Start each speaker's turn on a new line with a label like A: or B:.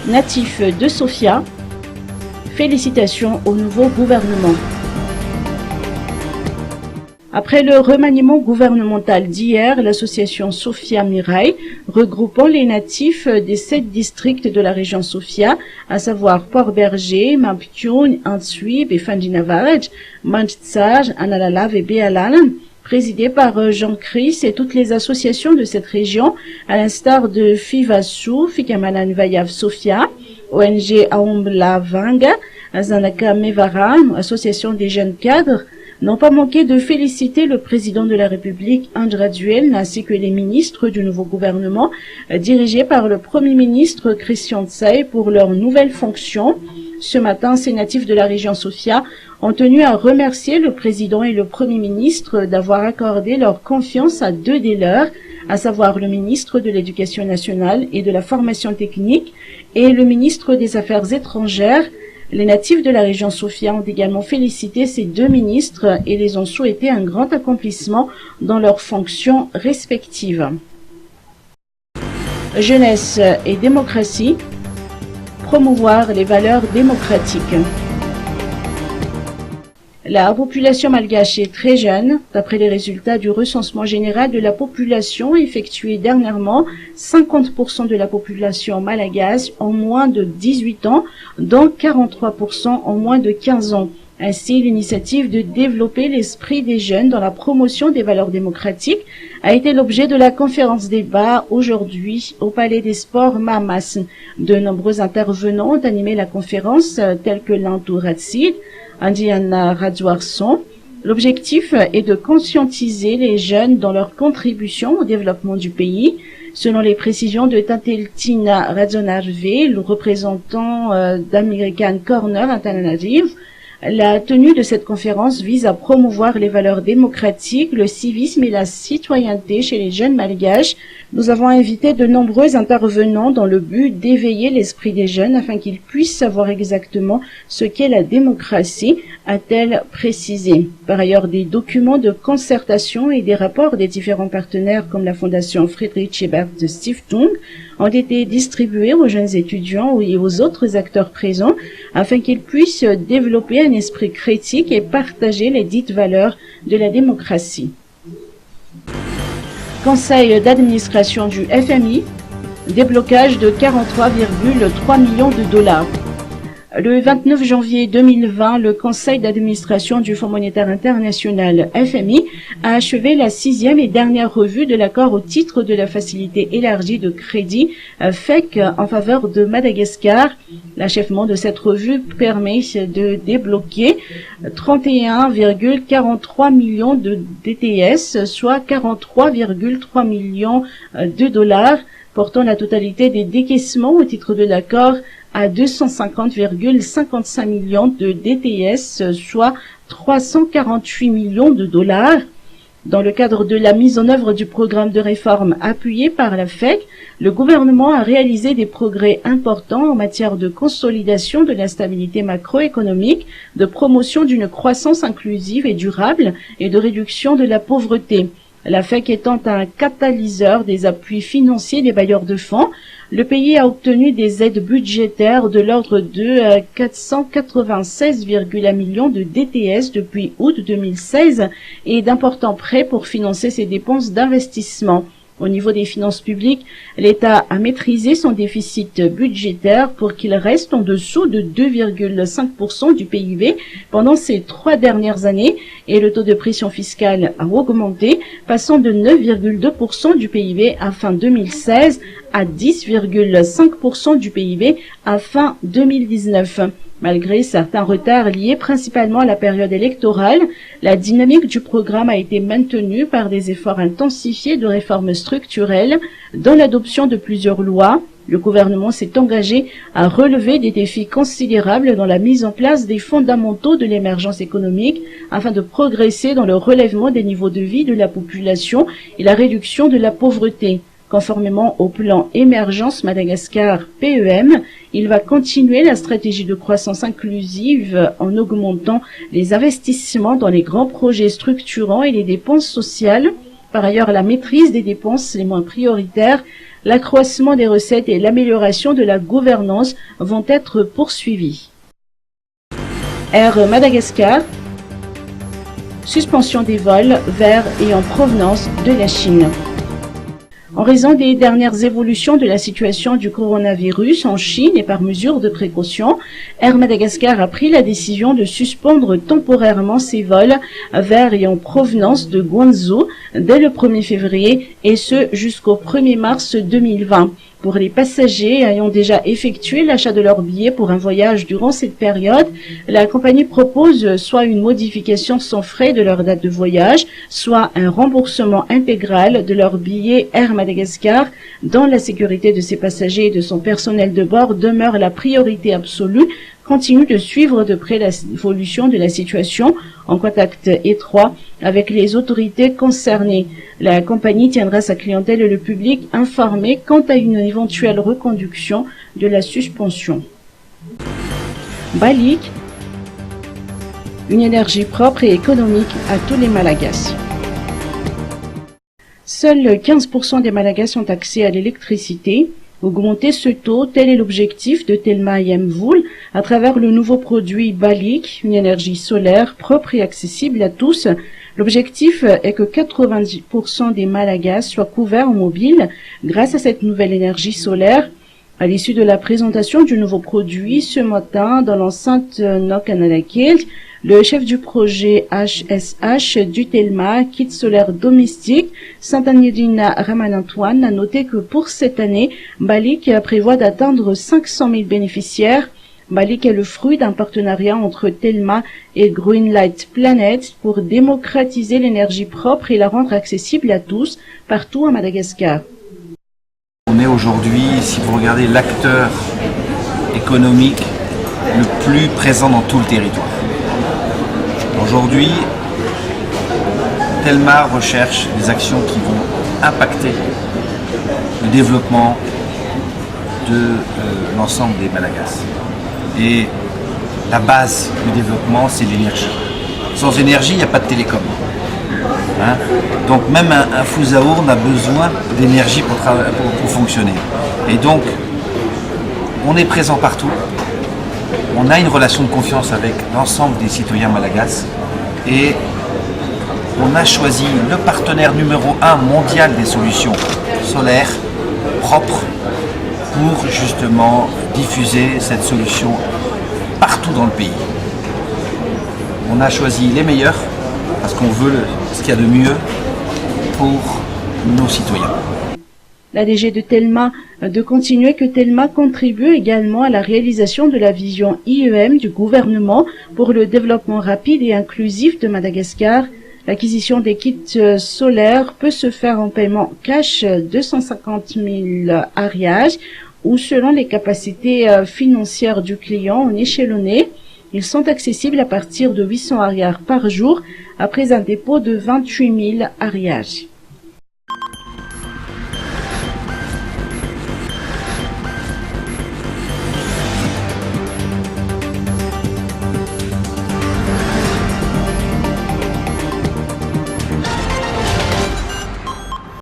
A: natif de Sofia. Félicitations au nouveau gouvernement. Après le remaniement gouvernemental d'hier, l'association Sofia Mirail, regroupant les natifs des 7 districts de la région Sofia, à savoir Port-Berger, Mampioun, Antsuib et Fandinavaraj, Manchtzaj, Analalav et Béalalan, présidée par Jean Chris et toutes les associations de cette région, à l'instar de Fivasu, Fikamalan Vayav Sofia, ONG Aombla Vanga, Azanaka Mevaram, association des jeunes cadres, n'ont pas manqué de féliciter le président de la République, Andra Duel, ainsi que les ministres du nouveau gouvernement, dirigés par le Premier ministre Christian Tsay, pour leurs nouvelles fonctions. Ce matin, ces natifs de la région Sofia ont tenu à remercier le président et le Premier ministre d'avoir accordé leur confiance à 2 des leurs, à savoir le ministre de l'Éducation nationale et de la formation technique et le ministre des Affaires étrangères. Les natifs de la région Sofia ont également félicité ces 2 ministres et les ont souhaité un grand accomplissement dans leurs fonctions respectives. Jeunesse et démocratie, promouvoir les valeurs démocratiques. La population malgache est très jeune. D'après les résultats du recensement général de la population effectué dernièrement, 50% de la population malgache ont moins de 18 ans, dont 43% ont moins de 15 ans. Ainsi, l'initiative de développer l'esprit des jeunes dans la promotion des valeurs démocratiques a été l'objet de la conférence débat aujourd'hui au Palais des Sports Mamas. De nombreux intervenants ont animé la conférence, tels que Lantou Ratsid, Andiana Radouarson. L'objectif est de conscientiser les jeunes dans leur contribution au développement du pays. Selon les précisions de Tateltina Radzonarve, le représentant d'American Corner Alternative, la tenue de cette conférence vise à promouvoir les valeurs démocratiques, le civisme et la citoyenneté chez les jeunes malgaches. Nous avons invité de nombreux intervenants dans le but d'éveiller l'esprit des jeunes afin qu'ils puissent savoir exactement ce qu'est la démocratie, a-t-elle précisé. Par ailleurs, des documents de concertation et des rapports des différents partenaires comme la Fondation Friedrich Ebert Stiftung ont été distribués aux jeunes étudiants et aux autres acteurs présents afin qu'ils puissent développer un esprit critique et partager les dites valeurs de la démocratie. Conseil d'administration du FMI, déblocage de 43,3 millions de dollars. Le 29 janvier 2020, le Conseil d'administration du Fonds monétaire international FMI a achevé la 6e et dernière revue de l'accord au titre de la facilité élargie de crédit FEC en faveur de Madagascar. L'achèvement de cette revue permet de débloquer 31,43 millions de DTS, soit 43,3 millions de dollars, portant la totalité des décaissements au titre de l'accord à 250,55 millions de DTS, soit 348 millions de dollars. Dans le cadre de la mise en œuvre du programme de réforme appuyé par la FEC, le gouvernement a réalisé des progrès importants en matière de consolidation de la stabilité macroéconomique, de promotion d'une croissance inclusive et durable et de réduction de la pauvreté. La FEC étant un catalyseur des appuis financiers des bailleurs de fonds, le pays a obtenu des aides budgétaires de l'ordre de 496,1 millions de DTS depuis août 2016 et d'importants prêts pour financer ses dépenses d'investissement. Au niveau des finances publiques, l'État a maîtrisé son déficit budgétaire pour qu'il reste en dessous de 2,5% du PIB pendant ces 3 dernières années et le taux de pression fiscale a augmenté, passant de 9,2% du PIB à fin 2016 à 10,5% du PIB à fin 2019. Malgré certains retards liés principalement à la période électorale, la dynamique du programme a été maintenue par des efforts intensifiés de réformes structurelles, dont l'adoption de plusieurs lois. Le gouvernement s'est engagé à relever des défis considérables dans la mise en place des fondamentaux de l'émergence économique afin de progresser dans le relèvement des niveaux de vie de la population et la réduction de la pauvreté. Conformément au plan Émergence Madagascar PEM, il va continuer la stratégie de croissance inclusive en augmentant les investissements dans les grands projets structurants et les dépenses sociales. Par ailleurs, la maîtrise des dépenses les moins prioritaires l'accroissement des recettes et l'amélioration de la gouvernance vont être poursuivis. Air Madagascar, suspension des vols vers et en provenance de la Chine. En raison des dernières évolutions de la situation du coronavirus en Chine et par mesure de précaution, Air Madagascar a pris la décision de suspendre temporairement ses vols vers et en provenance de Guangzhou dès le 1er février et ce jusqu'au 1er mars 2020. Pour les passagers ayant déjà effectué l'achat de leur billet pour un voyage durant cette période, la compagnie propose soit une modification sans frais de leur date de voyage, soit un remboursement intégral de leur billet Air Madagascar. Dans la sécurité de ses passagers et de son personnel de bord demeure la priorité absolue. Continue de suivre de près l'évolution de la situation en contact étroit avec les autorités concernées. La compagnie tiendra sa clientèle et le public informés quant à une éventuelle reconduction de la suspension. Balik, une énergie propre et économique à tous les Malagasy. Seuls 15% des Malagasy ont accès à l'électricité. Augmenter ce taux, tel est l'objectif de Telma Yemvoul à travers le nouveau produit Balik, une énergie solaire propre et accessible à tous. L'objectif est que 90% des Malagasy soient couverts en mobile grâce à cette nouvelle énergie solaire. À l'issue de la présentation du nouveau produit ce matin dans l'enceinte Nokanalakil, le chef du projet HSH du Telma, kit solaire domestique, Santanirina Ramanantoine, a noté que pour cette année, Balik prévoit d'atteindre 500 000 bénéficiaires. Balik est le fruit d'un partenariat entre Telma et Greenlight Planet pour démocratiser l'énergie propre et la rendre accessible à tous, partout à Madagascar.
B: On est aujourd'hui, si vous regardez, l'acteur économique le plus présent dans tout le territoire. Aujourd'hui, Telma recherche des actions qui vont impacter le développement de l'ensemble des Malagasy. Et la base du développement, c'est l'énergie. Sans énergie, il n'y a pas de télécom. Hein? Donc même un Fouzaourn a besoin d'énergie pour fonctionner. Et donc, on est présent partout. On a une relation de confiance avec l'ensemble des citoyens malagasy et on a choisi le partenaire numéro 1 mondial des solutions solaires propres pour justement diffuser cette solution partout dans le pays. On a choisi les meilleurs parce qu'on veut ce qu'il y a de mieux pour nos citoyens.
A: La DG de Telma de continuer que Telma contribue également à la réalisation de la vision IEM du gouvernement pour le développement rapide et inclusif de Madagascar. L'acquisition des kits solaires peut se faire en paiement cash 250 000 arias ou selon les capacités financières du client en échelonné. Ils sont accessibles à partir de 800 arias par jour après un dépôt de 28 000 arias.